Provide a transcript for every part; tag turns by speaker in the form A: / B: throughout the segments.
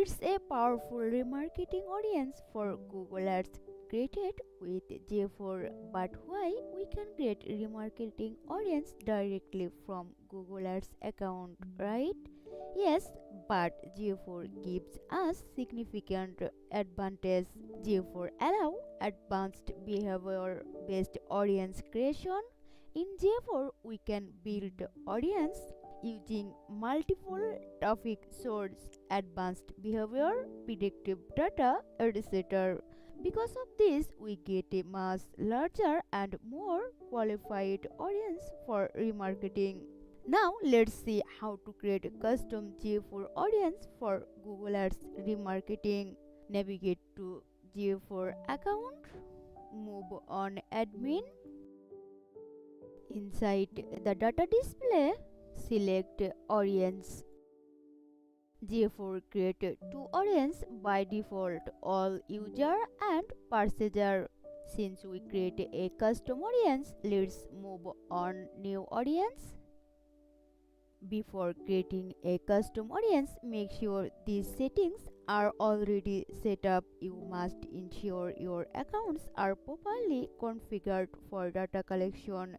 A: It's a powerful remarketing audience for Google Ads created with GA4. But why we can create remarketing audience directly from Google Ads account, right? Yes, but GA4 gives us significant advantage. GA4 allow advanced behavior based audience creation. In GA4 we can build audience using multiple traffic sources, advanced behavior, predictive data, etc. Because of this, we get a much larger and more qualified audience for remarketing. Now, let's see how to create a custom GA4 audience for Google Ads remarketing. Navigate to GA4 account, move on admin. Inside the data display, select audience. GA4 create two audience by default, all user and purchaser. Since we create a custom audience, let's move on new audience. Before creating a custom audience, make sure these settings are already set up. You must ensure your accounts are properly configured for data collection.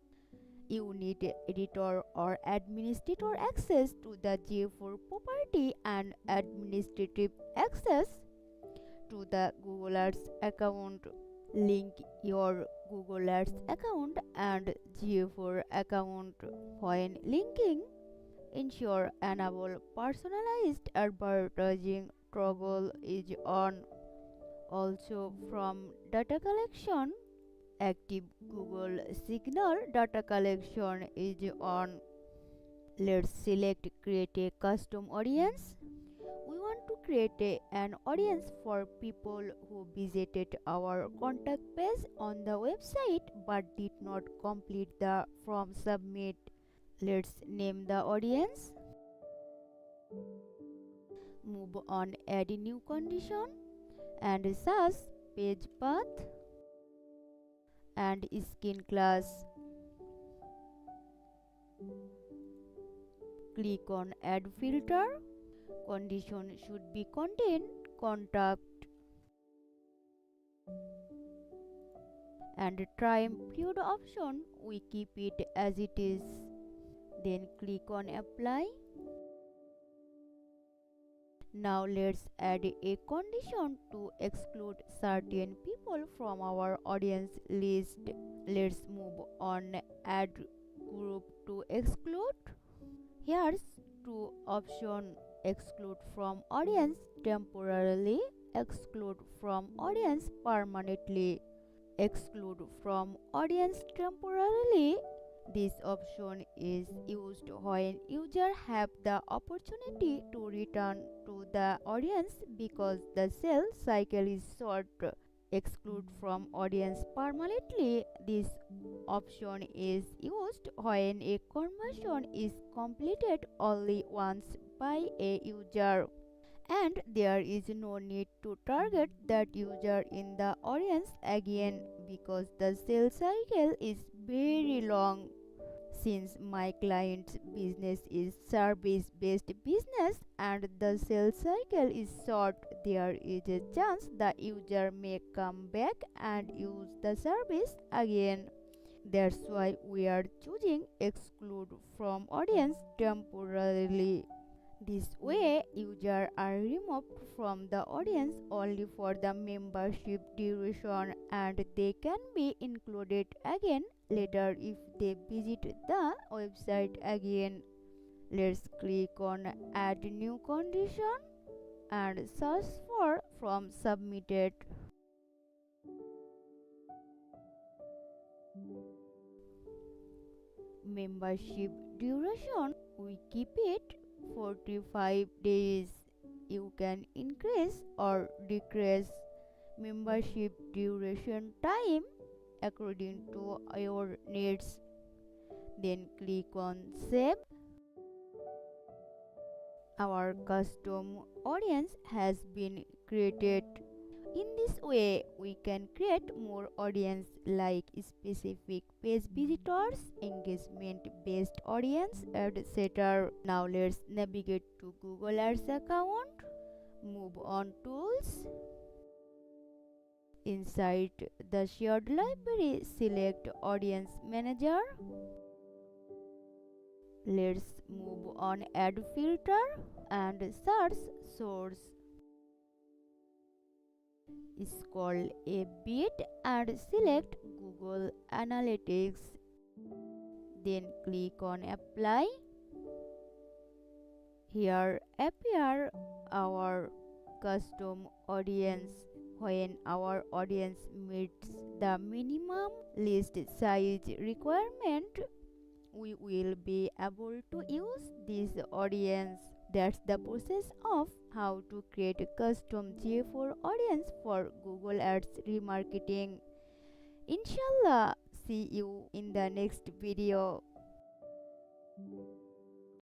A: You need editor or administrator access to the GA4 property and administrative access to the Google Ads account. Link your Google Ads account and GA4 account. When linking, ensure enable personalized advertising toggle is on. Also, from data collection, active Google Signal data collection is on. Let's select create a custom audience. We want to create an audience for people who visited our contact page on the website but did not complete the form submit. Let's name the audience. Move on add a new condition and search page path and skin class. Click on add filter. Condition should be contain contact and time period option we keep it as it is. Then click on apply. Now let's add a condition to exclude certain people from our audience list. Let's move on add group to exclude. Here's two options: exclude from audience temporarily, exclude from audience permanently. Exclude from audience temporarily. This option is used when users have the opportunity to return to the audience because the sales cycle is short. Exclude from audience permanently. This option is used when a conversion is completed only once by a user and there is no need to target that user in the audience again because the sales cycle is very long. Since my client's business is service-based business and the sales cycle is short, there is a chance the user may come back and use the service again. That's why we are choosing exclude from audience temporarily. This way, users are removed from the audience only for the membership duration and they can be included again later if they visit the website again. Let's click on add new condition and search for from submitted. Membership duration, we keep it 45 days. You can increase or decrease membership duration time according to your needs. Then click on save. Our custom audience has been created. In this way, we can create more audience like specific page visitors, engagement-based audience, etc. Now let's navigate to Google Ads account. Move move on tools. Inside the shared library, select Audience Manager. Let's move on Add Filter and search source. Scroll a bit and select Google Analytics. Then click on Apply. Here appear our custom audience. When our audience meets the minimum list size requirement, we will be able to use this audience. That's the process of how to create a custom GA4 audience for Google Ads remarketing. Inshallah, see you in the next video.